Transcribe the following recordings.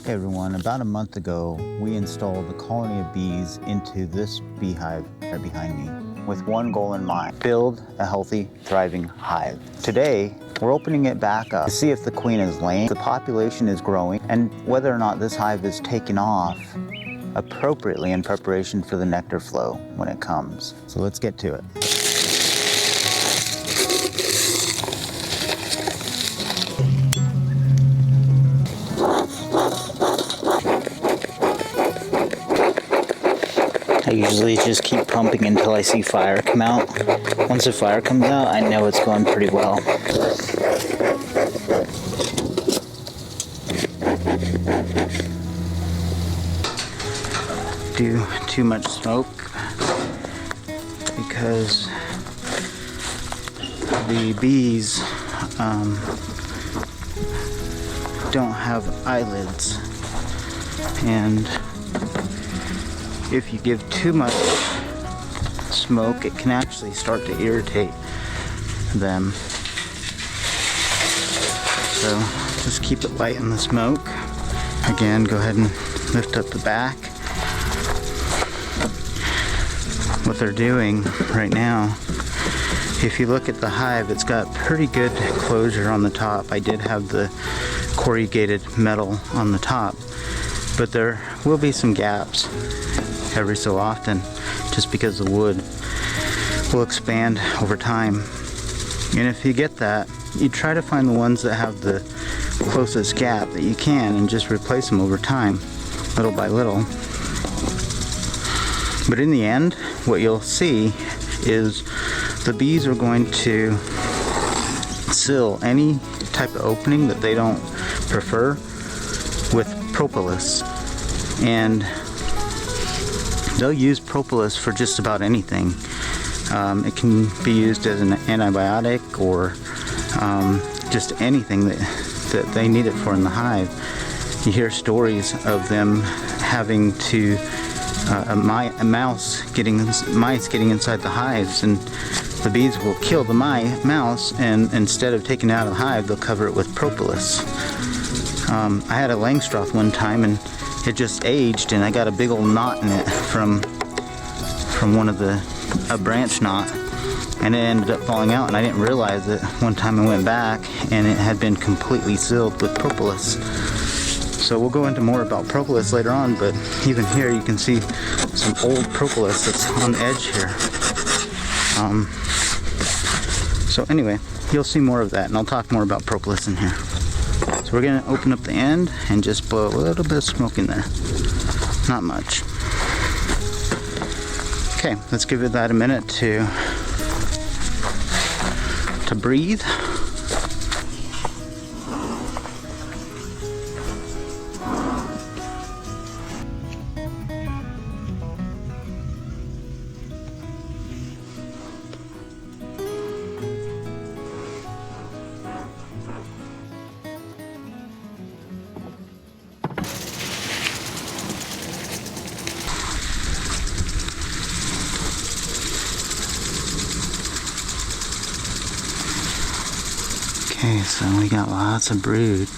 Hey everyone, about a month ago, we installed a colony of bees into this beehive right behind me with one goal in mind: build a healthy, thriving hive. Today, we're opening it back up to see if the queen is laying, the population is growing, and whether or not this hive is taking off appropriately in preparation for the nectar flow when it comes. So let's get to it. I usually just keep pumping until I see fire come out. Once the fire comes out, I know it's going pretty well. Do too much smoke because the bees don't have eyelids, and if you give too much smoke, it can actually start to irritate them. So just keep it light in the smoke. Again, go ahead and lift up the back. What they're doing right now, if you look at the hive, it's got pretty good closure on the top. I did have the corrugated metal on the top, but there will be some gaps every so often, just because the wood will expand over time. And if you get that, you try to find the ones that have the closest gap that you can and just replace them over time, little by little. But in the end, what you'll see is the bees are going to seal any type of opening that they don't prefer with propolis. And they'll use propolis for just about anything. It can be used as an antibiotic or just anything that they need it for in the hive. You hear stories of them having to mice getting inside the hives, and the bees will kill the mouse, and instead of taking it out of the hive, they'll cover it with propolis. I had a Langstroth one time, and it just aged, and I got a big old knot in it from one of a branch knot, and it ended up falling out, and I didn't realize it. One time I went back and it had been completely sealed with propolis. So we'll go into more about propolis later on, but even here you can see some old propolis that's on the edge here. So anyway, you'll see more of that, and I'll talk more about propolis in here. So we're going to open up the end and just blow a little bit of smoke in there. Not much. Okay, let's give it that a minute to breathe. Okay, so we got lots of brood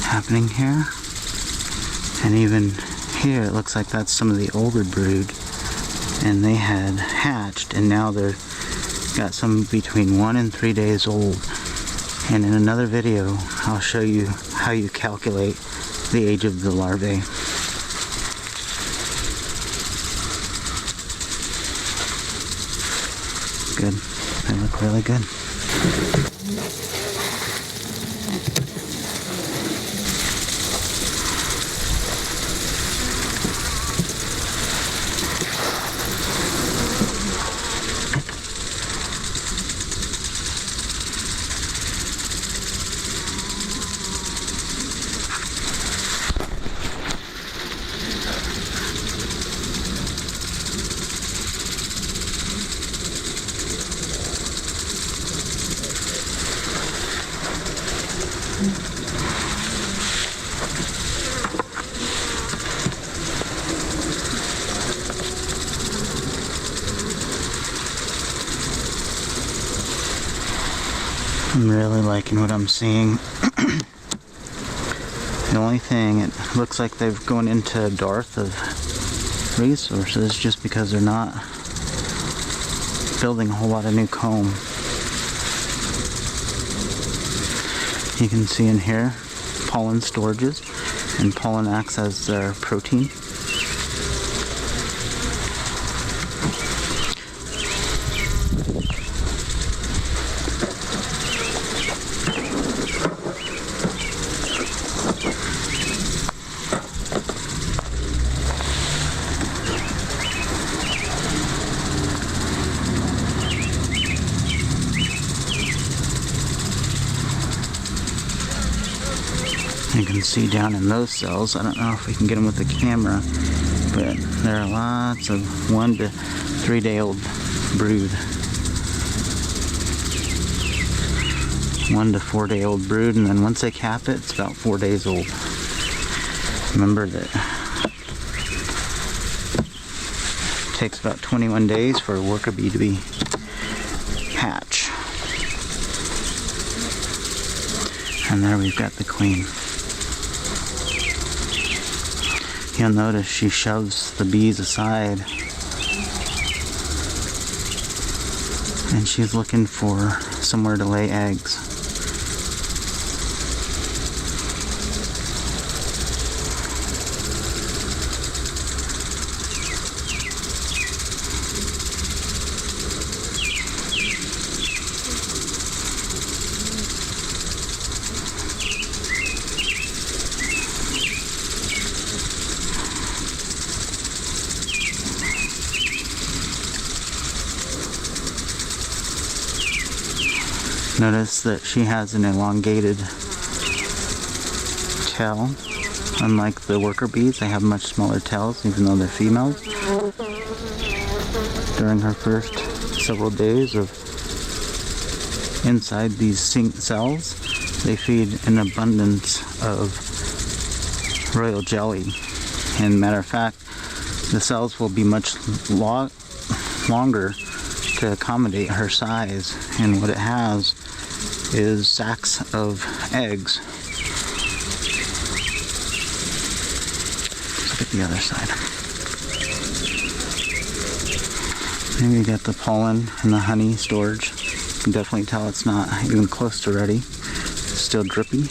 happening here, and even here it looks like that's some of the older brood, and they had hatched, and now they're got some between 1 and 3 days old. And in another video I'll show you how you calculate the age of the larvae. Good, they look really good. I'm really liking what I'm seeing. The only thing, it looks like they've gone into a dearth of resources just because they're not building a whole lot of new comb. You can see in here pollen storages, and pollen acts as their protein. You can see down in those cells, I don't know if we can get them with the camera, but there are lots of 1 to 3 day old brood. 1 to 4 day old brood, and then once they cap it, it's about 4 days old. Remember that it takes about 21 days for a worker bee to be hatch. And there we've got the queen. You'll notice she shoves the bees aside, and she's looking for somewhere to lay eggs. Notice that she has an elongated tail. Unlike the worker bees, they have much smaller tails, even though they're females. During her first several days of inside these cells, they feed an abundance of royal jelly. And matter of fact, the cells will be much longer to accommodate her size, and what it has is sacs of eggs. Let's look at the other side. Here you got the pollen and the honey storage. You can definitely tell it's not even close to ready. It's still drippy.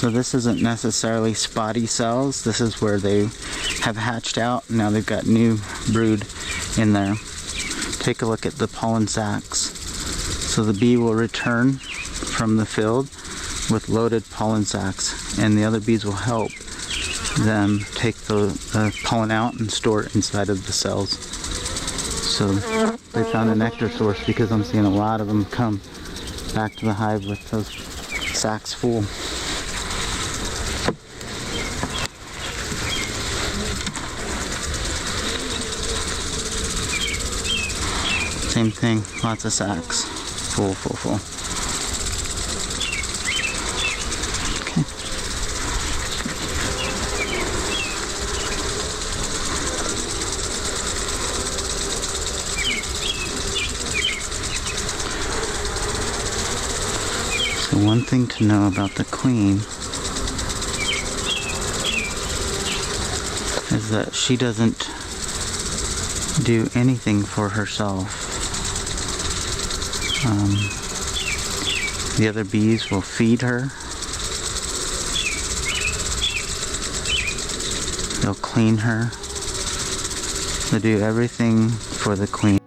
So this isn't necessarily spotty cells. This is where they have hatched out. Now they've got new brood in there. Take a look at the pollen sacs. So the bee will return from the field with loaded pollen sacs, and the other bees will help them take the pollen out and store it inside of the cells. So they found a nectar source, because I'm seeing a lot of them come back to the hive with those sacs full. Same thing, lots of sacs, full. Okay. So one thing to know about the queen is that she doesn't do anything for herself. The other bees will feed her. They'll clean her. They do everything for the queen.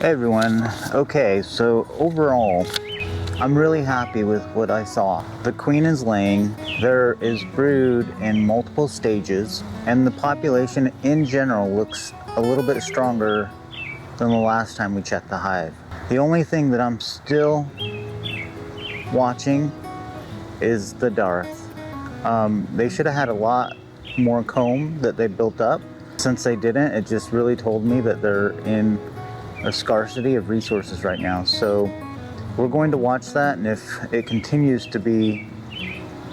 Hey everyone. Okay, so overall, I'm really happy with what I saw. The queen is laying, there is brood in multiple stages, and the population in general looks a little bit stronger than the last time we checked the hive. The only thing that I'm still watching is the Darth. They should have had a lot more comb that they built up. Since they didn't, it just really told me that they're in a scarcity of resources right now. So we're going to watch that, and if it continues to be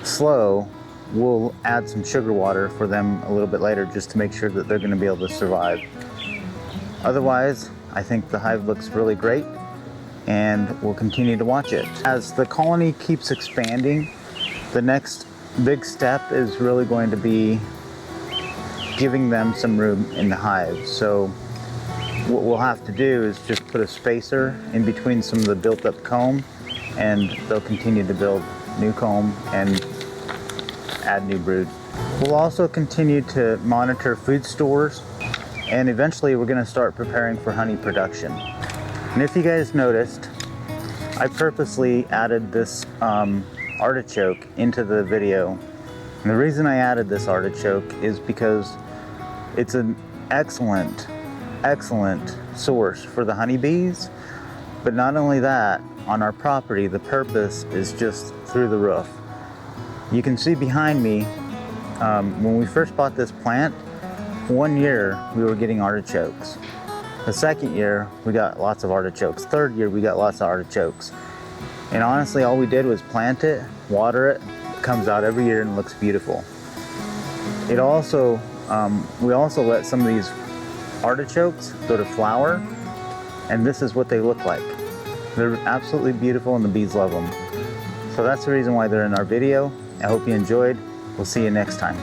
slow, we'll add some sugar water for them a little bit later just to make sure that they're going to be able to survive. Otherwise, I think the hive looks really great, and we'll continue to watch it. As the colony keeps expanding, the next big step is really going to be giving them some room in the hive. So what we'll have to do is just put a spacer in between some of the built up comb, and they'll continue to build new comb and add new brood. We'll also continue to monitor food stores, and eventually we're going to start preparing for honey production. And if you guys noticed, I purposely added this artichoke into the video. And the reason I added this artichoke is because it's an excellent source for the honeybees. But not only that, on our property, the purpose is just through the roof. You can see behind me, when we first bought this plant, 1 year we were getting artichokes. The second year we got lots of artichokes. Third year we got lots of artichokes. And honestly, all we did was plant it, water it. It comes out every year and looks beautiful. It also, we also let some of these artichokes go to flower, and this is what they look like. They're absolutely beautiful, and the bees love them. So that's the reason why they're in our video. I hope you enjoyed. We'll see you next time.